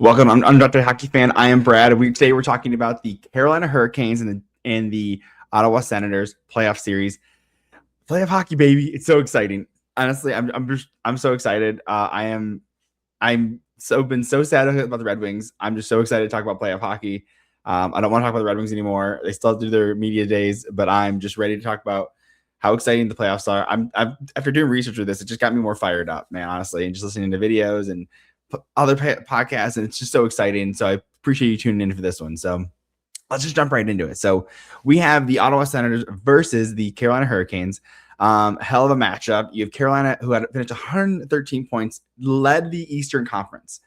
Welcome. I'm Undrafted Hockey Fan. I am Brad. Today we're talking about the Carolina Hurricanes and the Ottawa Senators playoff series. Playoff hockey, baby! It's so exciting. Honestly, I'm so excited. I'm been so sad about the Red Wings. I'm just so excited to talk about playoff hockey. I don't want to talk about the Red Wings anymore. They still do their media days, but I'm just ready to talk about how exciting the playoffs are. After doing research with this, it just got me more fired up, man. Honestly, and just listening to videos and other podcasts, and it's just so exciting. So I appreciate you tuning in for this one. So let's just jump right into it. So we have the Ottawa Senators versus the Carolina Hurricanes. Hell of a matchup. You have Carolina, who had finished 113 points, led the Eastern Conference.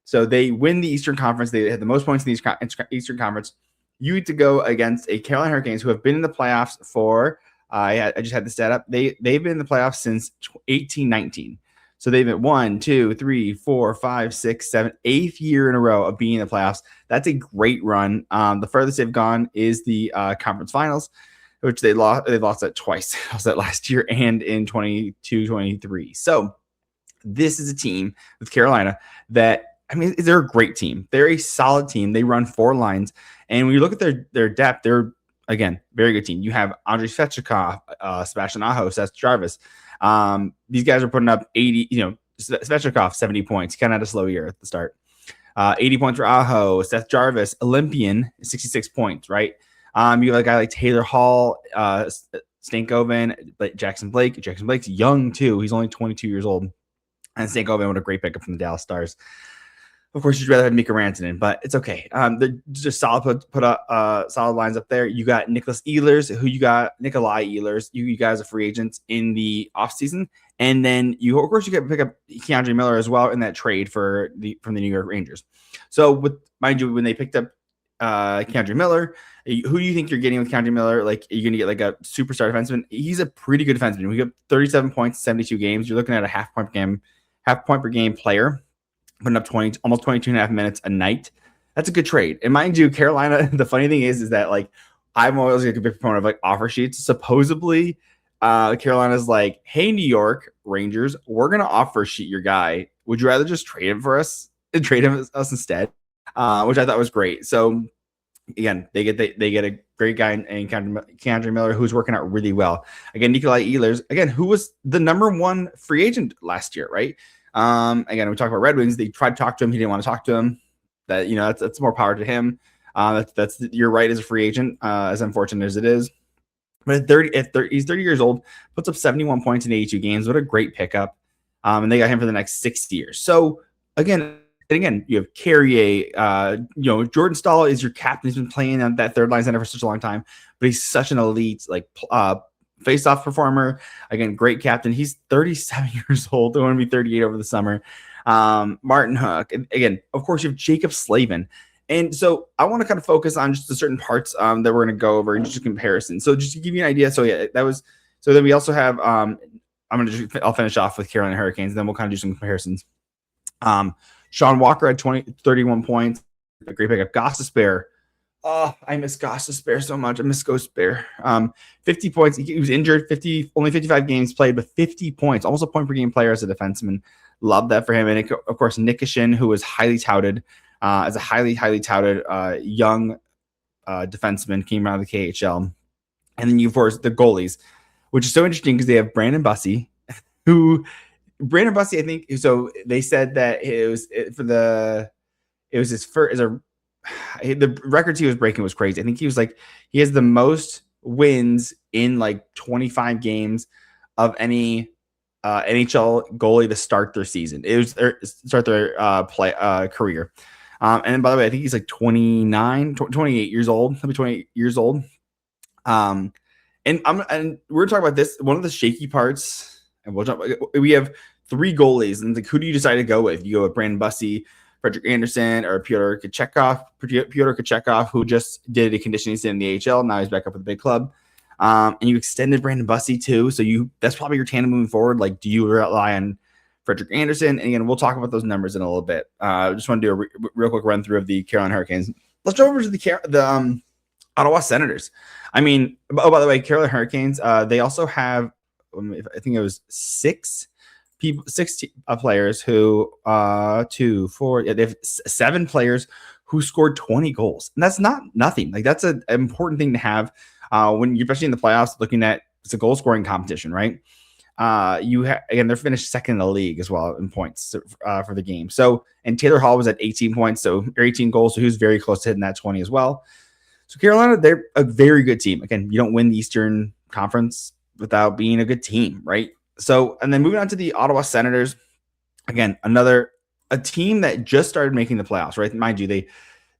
So they win the Eastern Conference. They had the most points in the Eastern Conference. You need to go against a Carolina Hurricanes who have been in the playoffs for, I just had the stat up. They've been in the playoffs since 1819. So they've been 1, 2, 3, 4, 5, 6, 7, 8th year in a row of being in the playoffs. That's a great run. The furthest they've gone is the conference finals, which they lost. They lost that twice. They lost that last year and in 22-23. So this is a team with Carolina that, I mean, they're a great team. They're a solid team. They run 4 lines. And when you look at their depth, they're, again, very good team. You have Andrei Svechnikov, Sebastian Aho, Seth Jarvis. These guys are putting up 80, Svechnikov, 70 points. He kind of had a slow year at the start. 80 points for Aho. Seth Jarvis, Olympian, 66 points, right? You have a guy like Taylor Hall, Stankoven, Jackson Blake. Jackson Blake's young, too. He's only 22 years old. And Stankoven, what a great pickup from the Dallas Stars. Of course, you'd rather have Mika Rantanen, but it's okay. They're just solid. Put up solid lines up there. You got Nikolai Ehlers. You guys are free agents in the offseason. And then of course, you get to pick up Keandre Miller as well in that trade from the New York Rangers. So mind you, when they picked up Keandre Miller, who do you think you're getting with Keandre Miller? Like, are you going to get like a superstar defenseman? He's a pretty good defenseman. We got 37 points, 72 games. You're looking at a half point per game player, putting up almost 22 and a half minutes a night. That's a good trade. And mind you, Carolina, the funny thing is that like I'm always like a big proponent of like offer sheets. Supposedly, Carolina's like, hey, New York Rangers, we're gonna offer sheet your guy. Would you rather just trade him for us and trade him us instead? Which I thought was great. So again, they get a great guy in Keandre Miller who's working out really well. Again, Nikolai Ehlers, again, who was the #1 free agent last year, right? Again, we talk about Red Wings. They tried to talk to him. He didn't want to talk to him. That's more power to him. That's your right as a free agent, as unfortunate as it is. But he's 30 years old, puts up 71 points in 82 games. What a great pickup. And they got him for the next 6 years. So again, you have Carrier, Jordan Staal is your captain. He's been playing on that third line center for such a long time, but he's such an elite, face-off performer. Again, great captain. He's 37 years old. They're going to be 38 over the summer. Martin Hook. And again, of course, you have Jacob Slavin. And so I want to kind of focus on just the certain parts that we're going to go over in just a comparison. So just to give you an idea. So yeah, so then we also have, I'll finish off with Carolina Hurricanes, and then we'll kind of do some comparisons. Sean Walker had 31 points. A great pickup. Gostisbehere. Oh, I miss Gostisbehere so much. I miss Gostisbehere. 50 points. He was injured. Only 55 games played, but 50 points. Almost a point per game player as a defenseman. Love that for him. And of course, Nikishin, who was highly touted as a highly touted young defenseman, came out of the KHL. And then you, of course, the goalies, which is so interesting because they have Brandon Bussey, I think. So they said that it was his first the records he was breaking was crazy. I think he has the most wins in like 25 games of any NHL goalie to start their season. It was start their career. And by the way, I think he's like 28 years old. He'll be 28 years old. And we're talking about this. One of the shaky parts, and we have 3 goalies, and like, who do you decide to go with? You go with Brandon Bussey, Frederick Anderson, or Pyotr Kochetkov, who just did a conditioning stint in the AHL. Now he's back up with the big club. And you extended Brandon Bussey too. So that's probably your tandem moving forward. Like, do you rely on Frederick Anderson? And again, we'll talk about those numbers in a little bit. I just want to do a real quick run through of the Carolina Hurricanes. Let's jump over to the Ottawa Senators. I mean, by the way, Carolina Hurricanes, they also have, I think it was 6 players who two, four, yeah, they have 7 players who scored 20 goals. And that's not nothing. Like that's an important thing to have when you're especially in the playoffs, looking at it's a goal scoring competition, right? Again, they're finished second in the league as well in points for the game. So, and Taylor Hall was at 18 points, so 18 goals. So he was very close to hitting that 20 as well. So Carolina, they're a very good team. Again, you don't win the Eastern Conference without being a good team, right? So, and then moving on to the Ottawa Senators, again, a team that just started making the playoffs, right? Mind you, they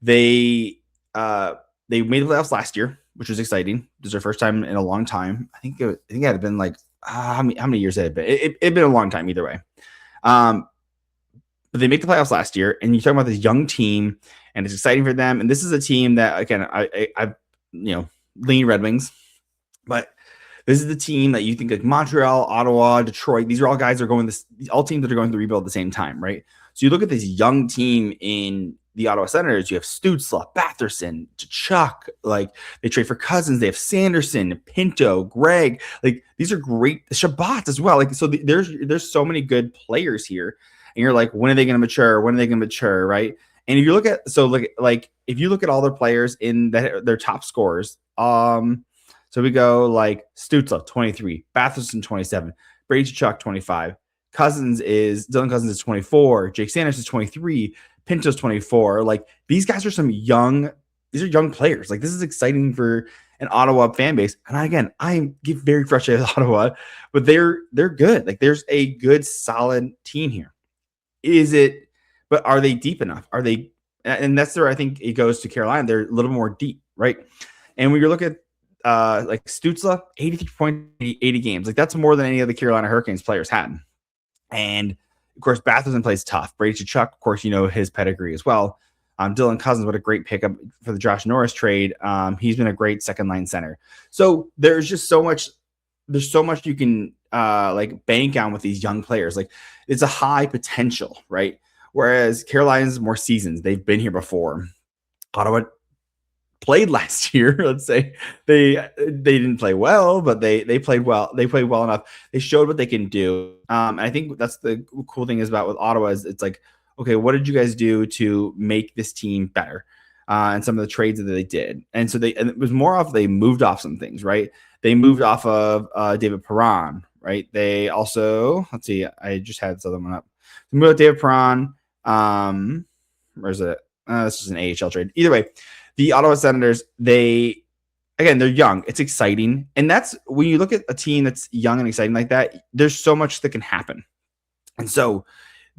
made the playoffs last year, which was exciting. It was their first time in a long time. I think it had been like how many years had it been? It'd been a long time either way. But they make the playoffs last year, and you're talking about this young team, and it's exciting for them. And this is a team that, again, I lean Red Wings, but this is the team that you think like Montreal, Ottawa, Detroit. These are all guys that are going all teams that are going to rebuild at the same time, right? So you look at this young team in the Ottawa Senators. You have Stützle, Batherson, Tkachuk. Like they trade for Cousins. They have Sanderson, Pinto, Greg. Like these are great. Shabbat as well. Like so, there's so many good players here, and you're like, when are they going to mature? When are they going to mature? Right? And if you look at if you look at all their players in their top scores, so we go like Stützle 23, Batherson 27, Brady Tkachuk 25. Dylan Cousins is 24, Jake Sanders is 23, Pinto's 24. Like these guys are young players. Like this is exciting for an Ottawa fan base. And again, I get very frustrated with Ottawa, but they're good. Like there's a good solid team here. But are they deep enough? And that's where I think it goes to Carolina. They're a little more deep, right? And when you look at like Stützle, 83 points, 80 games. Like that's more than any of the Carolina Hurricanes players had. And of course, Batherson plays tough. Brady Tkachuk, of course, his pedigree as well. Dylan Cousins, what a great pickup for the Josh Norris trade. He's been a great second line center. So there's just so much. There's so much you can like bank on with these young players. Like it's a high potential, right? Whereas Carolina's more seasons. They've been here before. Ottawa played last year. Let's say they didn't play well, but they played well. They played well enough. They showed what they can do. And I think that's the cool thing is about with Ottawa is it's like, okay, what did you guys do to make this team better? And some of the trades that they did. And so it was more off, they moved off some things, right? They moved off of David Perron, right? They also, let's see, I just had this other one up. They moved David Perron. Where's it? This is an AHL trade. Either way, the Ottawa Senators, they're young. It's exciting. And that's when you look at a team that's young and exciting like that, there's so much that can happen. And so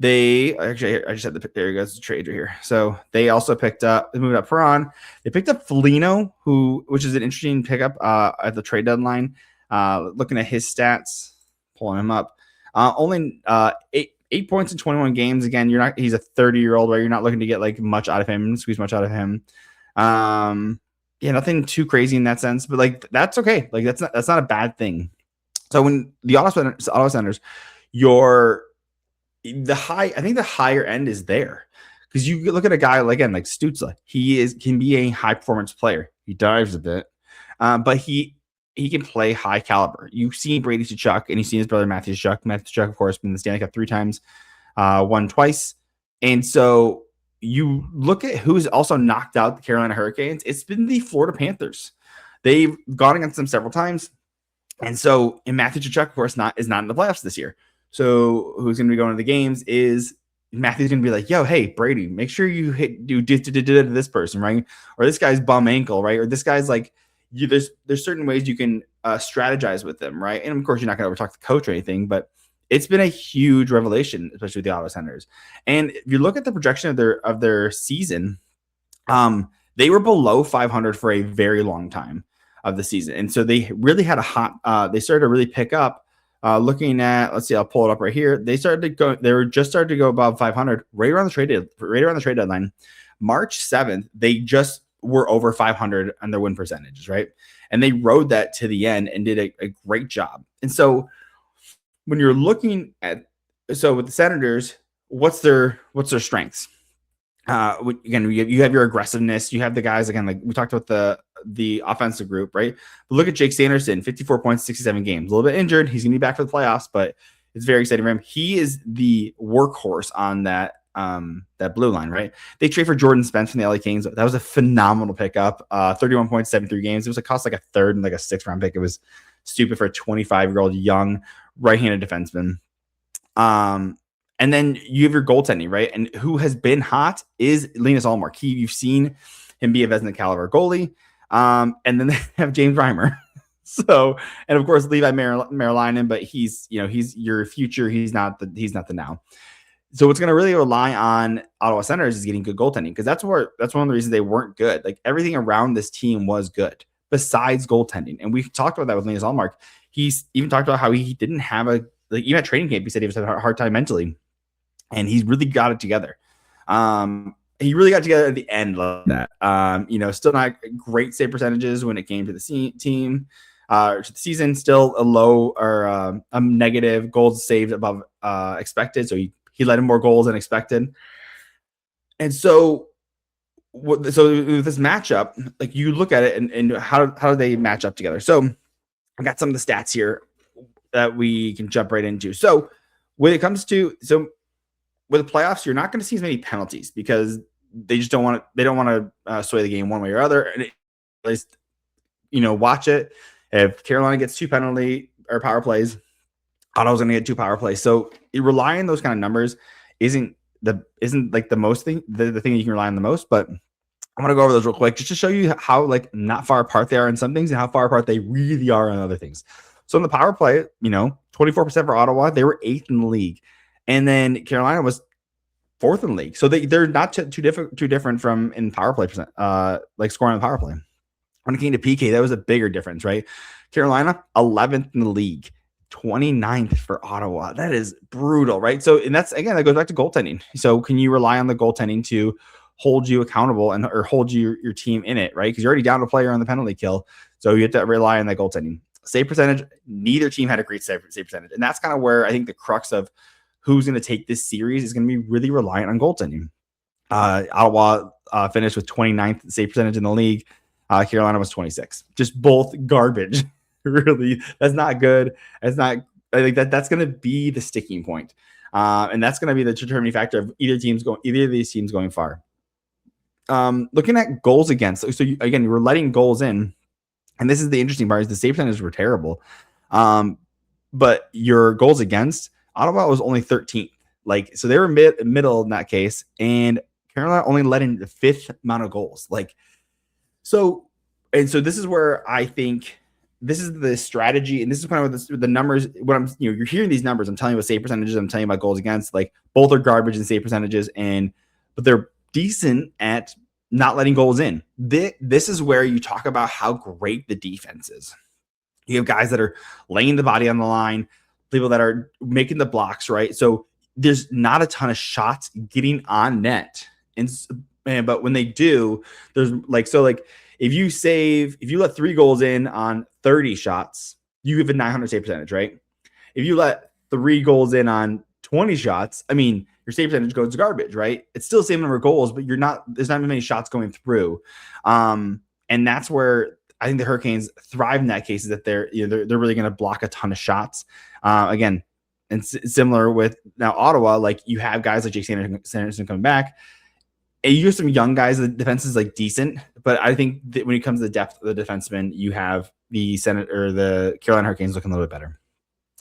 I just had there you go, the trade right here. So they also moved up Perron. They picked up Foligno, which is an interesting pickup at the trade deadline. Looking at his stats, pulling him up. Only 8 points in 21 games. Again, he's a 30-year-old, right? You're not looking to get like much out of him, squeeze much out of him. Nothing too crazy in that sense, but like that's okay. Like that's not a bad thing. So when the Ottawa Senators, I think the higher end is there because you look at a guy like Stützle. Can be a high performance player. He dives a bit, but he can play high caliber. You've seen Brady Tkachuk and you've seen his brother Matthew Tkachuk. Matthew Tkachuk, of course, been in the Stanley Cup 3 times, won twice, and so you look at who's also knocked out the Carolina Hurricanes. It's been the Florida Panthers. They've gone against them several times, and Matthew Tkachuk, of course, is not in the playoffs this year. So who's going to be going to the games is Matthew's going to be like, yo, hey, Brady, make sure you do this person, right? Or this guy's bum ankle, right? Or this guy's like, there's certain ways you can strategize with them, right? And of course, you're not going to overtalk the coach or anything, but it's been a huge revelation, especially with the Ottawa Senators. And if you look at the projection of their season, they were below 500 for a very long time of the season. And so they really had they started to really pick up. Looking at, let's see, I'll pull it up right here. They were just started to go above 500 right around the trade deadline. March 7th, they just were over 500 on their win percentages, right? And they rode that to the end and did a great job. And so when you're looking at, with the Senators, what's their strengths? Again, you have your aggressiveness. You have the guys, again, like we talked about the offensive group, right? But look at Jake Sanderson, 54 points, 67 games. A little bit injured. He's going to be back for the playoffs, but It's very exciting for him. He is the workhorse on that blue line, right? They trade for Jordan Spence from the LA Kings. That was a phenomenal pickup. 31 points, 73 games. It was cost like a third and like a 6th round pick. It was stupid for a 25-year-old young right-handed defenseman. And then you have your goaltending, right? And who has been hot is Linus Ullmark. You've seen him be a Vezina caliber goalie. And then they have James Reimer. So, and of course, Levi Merlainen, but he's your future. He's not the now. So what's going to really rely on Ottawa Senators is getting good goaltending, because that's one of the reasons they weren't good. Like, everything around this team was good besides goaltending. And we talked about that with Linus Ullmark. He's even talked about how he didn't have even at training camp, he said he was having a hard time mentally, and he's really got it together. He really got together at the end of that. Still not great save percentages when it came to the team. To the season, still a low or a negative goals saved above expected. So he let in more goals than expected. And so with this matchup, like, you look at it and how do they match up together? So I got some of the stats here that we can jump right into. So when it comes to with the playoffs, you're not going to see as many penalties, because they just don't want to. They don't want to sway the game one way or other. And at least, watch it. If Carolina gets 2 penalty or power plays, Ottawa's going to get 2 power plays. So relying on those kind of numbers isn't like the most thing, the thing you can rely on the most. But I'm going to go over those real quick just to show you how, like, not far apart they are in some things and how far apart they really are on other things. So in the power play, 24% for Ottawa, they were 8th in the league. And then Carolina was 4th in the league. So they're not too different from in power play percent, like scoring on the power play. When it came to PK, that was a bigger difference, right? Carolina, 11th in the league, 29th for Ottawa. That is brutal, right? So, and that goes back to goaltending. So can you rely on the goaltending to hold you accountable or hold your team in it, right? Because you're already down a player on the penalty kill. So you have to rely on that goaltending. Save percentage, neither team had a great save percentage. And that's kind of where I think the crux of who's going to take this series is going to be really reliant on goaltending. Ottawa finished with 29th save percentage in the league. Carolina was 26. Just both garbage. Really, that's not good. That's not. I think that's going to be the sticking point, and that's going to be the determining factor of either of these teams going far. Looking at goals against, so you were letting goals in, and this is the interesting part: is the save percentages were terrible, but your goals against, Ottawa was only 13th. Like, so they were middle in that case, and Carolina only let in the 5th amount of goals. Like, so this is where I think this is the strategy, and this is kind of the numbers. When I'm, you're hearing these numbers, I'm telling you about save percentages, I'm telling you about goals against. Like, both are garbage in save percentages, but they're decent at not letting goals in. This is where you talk about how great the defense is. You have guys that are laying the body on the line, people that are making the blocks, right? So there's not a ton of shots getting on net, but when they do, there's if you let 3 goals in on 30 shots, you have a 900 save percentage, right? If you let 3 goals in on 20 shots, I mean, your save percentage goes to garbage, right? It's still the same number of goals, but there's not many shots going through. And that's where I think the Hurricanes thrive in that case, is that they're really going to block a ton of shots. Again, and similar with now Ottawa, like, you have guys like Jake Sanderson coming back. And you have some young guys. The defense is like decent, but I think that when it comes to the depth of the defensemen, you have the Carolina Hurricanes looking a little bit better.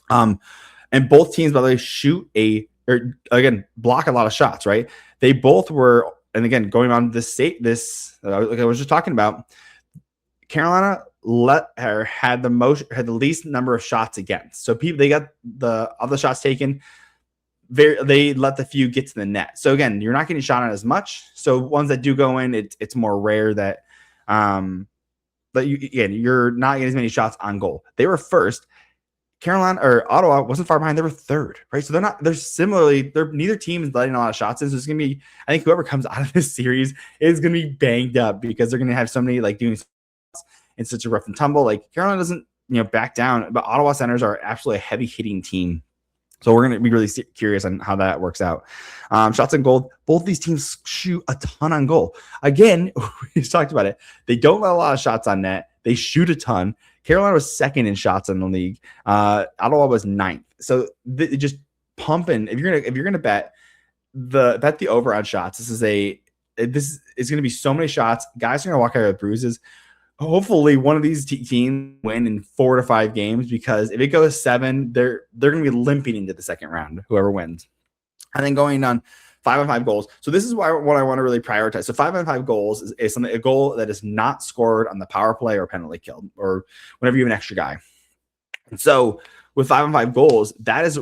And both teams, by the way, block a lot of shots, right? They both were, and again, going on like I was just talking about, Carolina had the least number of shots against. So they got of the shots taken. They let the few get to the net. So again, you're not getting shot on as much. So ones that do go in, it's more rare that you're not getting as many shots on goal. They were first. Carolina or Ottawa wasn't far behind. They were 3rd, right? So neither team is letting a lot of shots in. So it's going to be, I think whoever comes out of this series is going to be banged up, because they're going to have somebody like doing in such a rough and tumble. Like, Carolina doesn't, back down, but Ottawa Senators are absolutely a heavy hitting team. So we're going to be really curious on how that works out. Shots on goal. Both these teams shoot a ton on goal. Again, we just talked about it. They don't let a lot of shots on net. They shoot a ton. Carolina was 2nd in shots in the league. Ottawa was 9th. So just pumping. If you're gonna bet the over on shots, this is going to be so many shots. Guys are going to walk out with bruises. Hopefully, one of these teams win in 4 to 5 games, because if it goes 7, they're going to be limping into the second round. Whoever wins, and then going on 5-on-5 goals. So this is what I want to really prioritize. So 5-on-5 goals is a goal that is not scored on the power play or penalty kill or whenever you have an extra guy. And so with 5-on-5 goals, that is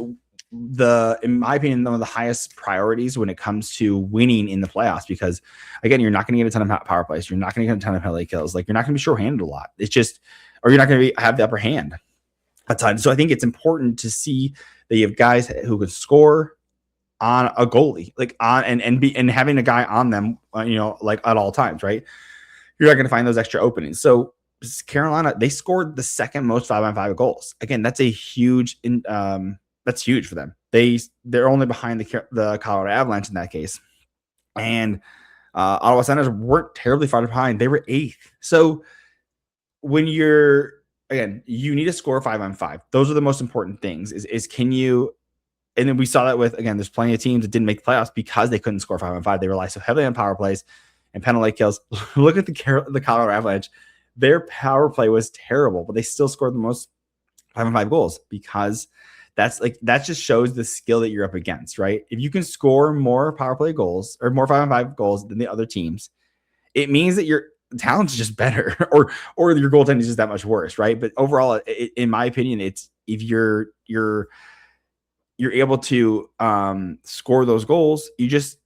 in my opinion, one of the highest priorities when it comes to winning in the playoffs, because again, you're not going to get a ton of power plays. You're not going to get a ton of penalty kills. Like, you're not going to be short-handed a lot. It's just, or you're not going to have the upper hand a ton. So I think it's important to see that you have guys who can score on a goalie, like on and having a guy on them, like at all times, right? You're not going to find those extra openings. So Carolina, they scored the second most 5-on-5 goals. Again, that's a huge that's huge for them. They're only behind the Colorado Avalanche in that case. And Ottawa Senators weren't terribly far behind. They were 8th. So when you need to score 5-on-5. Those are the most important things is can you, and then we saw that with, again, there's plenty of teams that didn't make the playoffs because they couldn't score 5-on-5. They rely so heavily on power plays and penalty kills. Look at the Colorado Avalanche. Their power play was terrible, but they still scored the most 5-on-5 goals, because that just shows the skill that you're up against, right? If you can score more power play goals or more 5-on-5 goals than the other teams, it means that your talent's just better, or your goaltending is just that much worse, right? But overall, in my opinion, it's if you're able to score those goals, if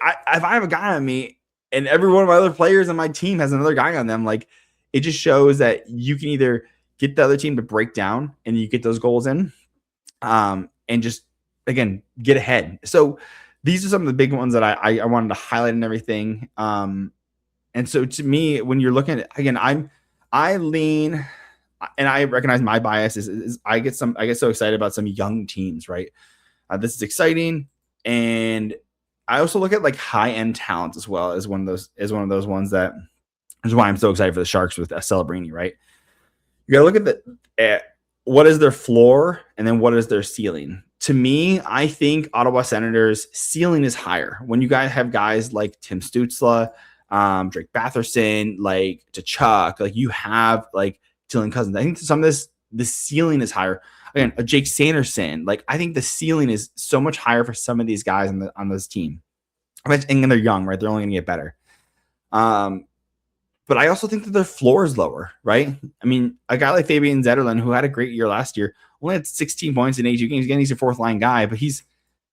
I have a guy on me and every one of my other players on my team has another guy on them, like, it just shows that you can either get the other team to break down and you get those goals in, and just, again, get ahead. So these are some of the big ones that I wanted to highlight and everything. And so to me, when you're looking at, again, I lean, and I recognize my bias is I get so excited about some young teams, right? This is exciting. And I also look at like high end talent as well as one of those ones that is why I'm so excited for the Sharks with Celebrini, right? You got to look at what is their floor and then what is their ceiling. To me, I think Ottawa Senators' ceiling is higher. When you guys have guys like Tim Stützle, Drake Batherson, like Tkachuk, like you have like Dylan Cousins. I think some of this, the ceiling is higher. Again, a Jake Sanderson, like I think the ceiling is so much higher for some of these guys on this team. And they're young, right? They're only going to get better. But I also think that their floor is lower, right? I mean, a guy like Fabian Zetterlund, who had a great year last year, only had 16 points in 82 games. Again, he's your fourth line guy, but he's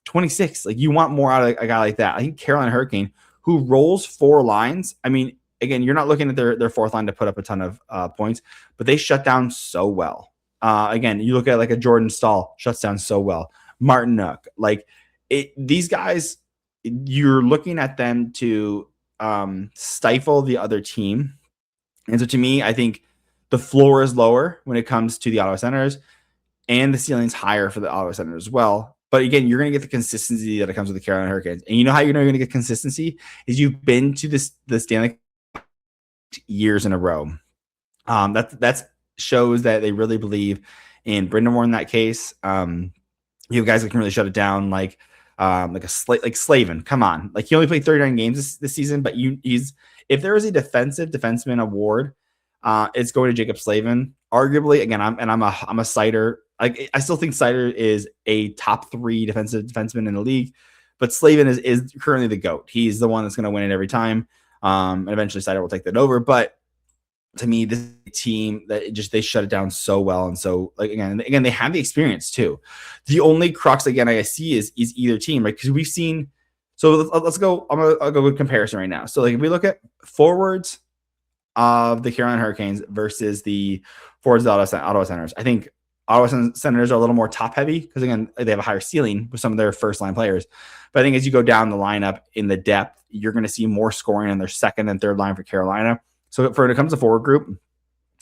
26. Like, you want more out of a guy like that. I think Carolina Hurricane, who rolls 4 lines. I mean, again, you're not looking at their fourth line to put up a ton of points, but they shut down so well. Again, you look at like a Jordan Staal, shuts down so well. Martin Nook, like these guys, you're looking at them to stifle the other team. And so to me, I think the floor is lower when it comes to the Ottawa Senators, and the ceiling's higher for the Ottawa Senators as well. But again, you're going to get the consistency that comes with the Carolina Hurricanes. And you know how you're going to get consistency is you've been to the Stanley Cup years in a row. That shows that they really believe in Brind'Amour in that case. You have guys that can really shut it down, like Slavin. Come on, like he only played 39 games this season, but if there is a defenseman award, it's going to Jacob Slavin. Arguably, again, I'm a Sider. Like, I still think Sider is a top 3 defenseman in the league, but Slavin is currently the GOAT. He's the one that's going to win it every time. And eventually Sider will take that over. But to me, this team that they shut it down so well. And so, like, again, they have the experience too. The only crux, again, I see is either team, right? Because we've seen, so let's go. I'll go with comparison right now. So, like, if we look at forwards of the Carolina Hurricanes versus the forwards of the Ottawa Senators, I think Ottawa Senators are a little more top heavy because, again, they have a higher ceiling with some of their first line players. But I think as you go down the lineup in the depth, you're going to see more scoring in their second and third line for Carolina. So when it comes to forward group,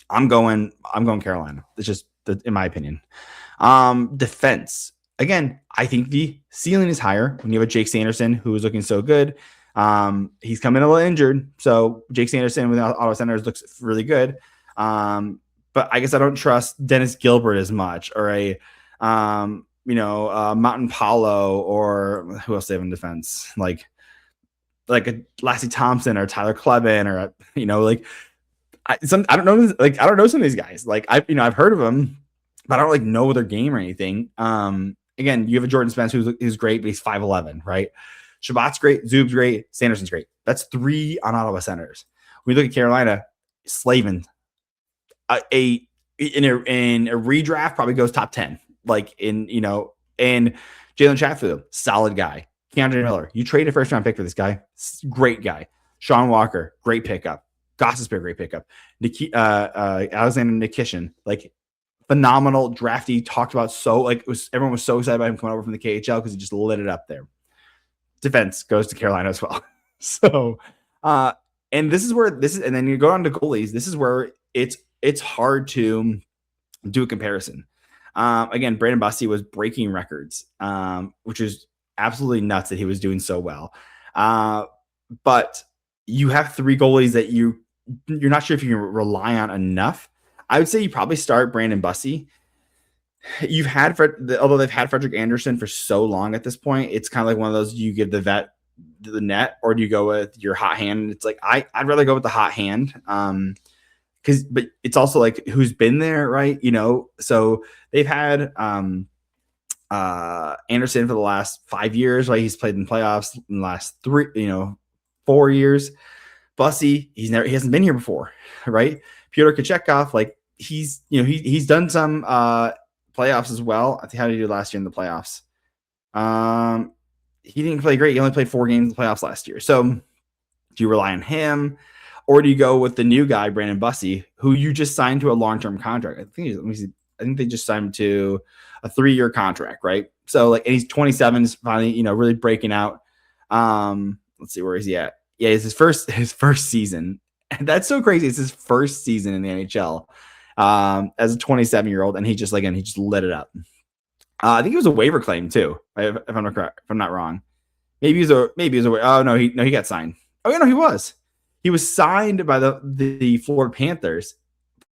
I'm going Carolina. It's just in my opinion. Defense, again, I think the ceiling is higher when you have a Jake Sanderson who is looking so good. He's coming a little injured, so Jake Sanderson with Ottawa Senators looks really good. but I guess I don't trust Dennis Gilbert as much, or a Mountain Paulo, or who else they have in defense, like a Lassie Thompson or Tyler Kleben, or I don't know, like I don't know some of these guys. Like I've heard of them, but I don't like know their game or anything. Again, you have a Jordan Spence who's great, but he's 5'11", right? Shabbat's great, Zub's great, Sanderson's great. That's 3 on Ottawa Senators. When you look at Carolina, Slavin, in a redraft probably goes top 10. And Jalen Chatfield, solid guy. Keandre Miller, you trade a first-round pick for this guy, great guy. Sean Walker, great pickup. Gostisbehere, great pickup. Alexander Nikishin, phenomenal drafty. Talked about everyone was so excited about him coming over from the KHL because he just lit it up there. Defense goes to Carolina as well. So, and then you go on to goalies. This is where it's hard to do a comparison. Again, Brandon Bussi was breaking records, which is absolutely nuts that he was doing so well. But you have 3 goalies that you're not sure if you can rely on enough. I would say you probably start Brandon Bussi. You've had although they've had Frederik Andersen for so long at this point, it's kind of like one of those, you give the vet the net, or do you go with your hot hand? It's like I'd rather go with the hot hand. But it's also like who's been there, right? So they've had Andersen for the last 5 years, right? He's played in playoffs in the last 4 years. Bussi, he hasn't been here before, right? Pyotr Kochetkov, he's done some playoffs as well. I think how did he do last year in the playoffs? He didn't play great. He only played 4 games in the playoffs last year. So do you rely on him, or do you go with the new guy, Brandon Bussi, who you just signed to a long-term contract? I think they just signed him to a 3-year contract, right? So and he's 27, finally, really breaking out. Let's see, where is he at? Yeah, it's his first season. And that's so crazy. It's his first season in the NHL as a 27-year-old, and he just lit it up. I think it was a waiver claim too, if I'm not correct, if I'm not wrong. Maybe it was a. Oh no, he got signed. Oh yeah, no, he was. He was signed by the Florida Panthers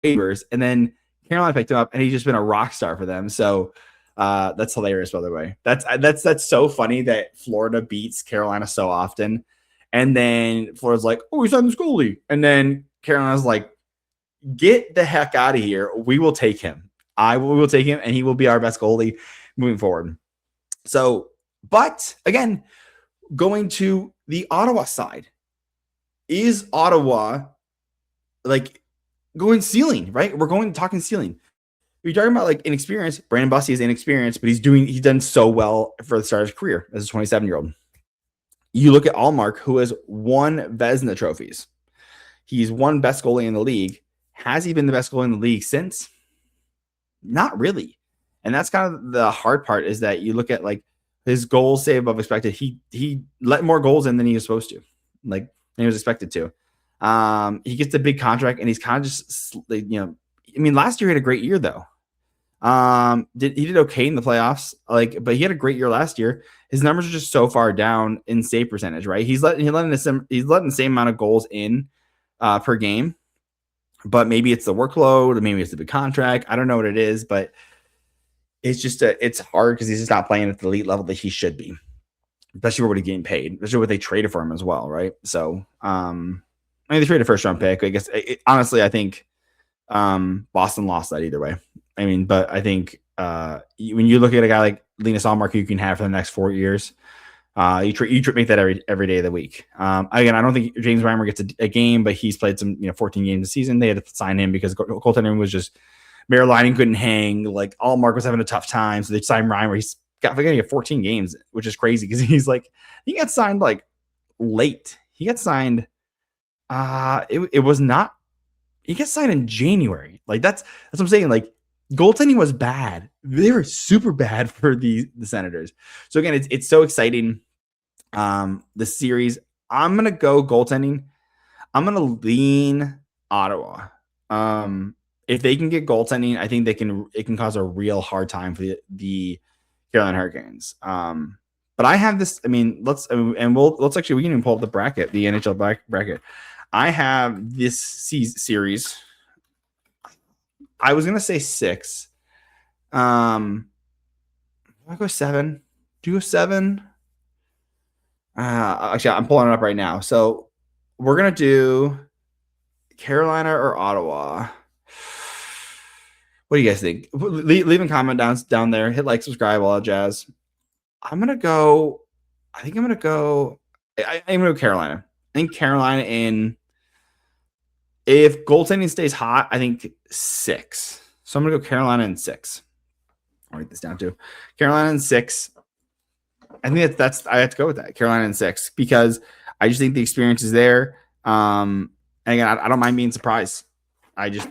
waivers, and then Carolina picked him up, and he's just been a rock star for them. So that's hilarious, by the way. That's so funny that Florida beats Carolina so often, and then Florida's like, "Oh, we signed this goalie," and then Carolina's like, "Get the heck out of here! We will take him. We will take him, and he will be our best goalie moving forward." So, but again, going to the Ottawa side, is Ottawa going ceiling, right? We're talking ceiling. You're talking about inexperience. Brandon Bussi is inexperienced, but he's done so well for the start of his career as a 27-year-old. You look at Allmark, who has won Vezina trophies. He's won best goalie in the league. Has he been the best goalie in the league since? Not really. And that's kind of the hard part, is that you look at his goals saved above expected. He let more goals in than he was supposed to, than he was expected to. He gets a big contract, and he's kind of just, last year he had a great year though. He did okay in the playoffs, but he had a great year last year. His numbers are just so far down in save percentage, right? He's letting the same amount of goals in per game, but maybe it's the workload, or maybe it's the big contract. I don't know what it is, but it's just it's hard because he's just not playing at the elite level that he should be, especially for what he's getting paid, especially what they traded for him as well, right? So, they traded a first-round pick. I guess honestly, I think Boston lost that either way. But I think when you look at a guy like Linus Allmark, who you can have for the next 4 years, you make that every day of the week. Again, I don't think James Reimer gets a game, but he's played some 14 games a season. They had to sign him because goaltending was just Marilyn couldn't hang. Allmark was having a tough time, so they signed Reimer. He's got 14 games, which is crazy because he got signed late. He got signed. It was not. He got signed in January. That's what I'm saying. Goaltending was bad. They were super bad for the Senators. So again, it's so exciting. The series. I'm gonna go goaltending. I'm gonna lean Ottawa. If they can get goaltending, I think it can cause a real hard time for the Carolina Hurricanes. But I have this. Let's actually, we can even pull up the bracket, the NHL bracket. I have this series. I was gonna say 6. I go 7. Do you go 7? Actually, I'm pulling it up right now. So we're gonna do Carolina or Ottawa. What do you guys think? Leave a comment down there. Hit like, subscribe, all that jazz. I'm gonna go. I think I'm gonna go. I'm gonna go Carolina. I think Carolina in. If goaltending stays hot, I think 6. So I'm gonna go Carolina in 6. I'll write this down too. Carolina in 6. I think that's I have to go with that. Carolina in 6 because I just think the experience is there. And again, I don't mind being surprised. I just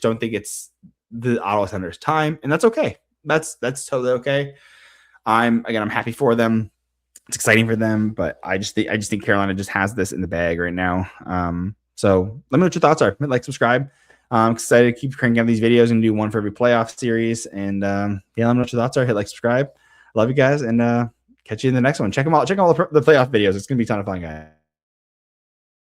don't think it's the Ottawa Senators' time, and that's okay. That's totally okay. I'm happy for them. It's exciting for them, but I just think Carolina just has this in the bag right now. So let me know what your thoughts are. Hit like, subscribe. I'm excited to keep cranking out these videos and do one for every playoff series. And let me know what your thoughts are. Hit like, subscribe. Love you guys, and catch you in the next one. Check them out. Check out all the playoff videos. It's gonna be a ton of fun, guys.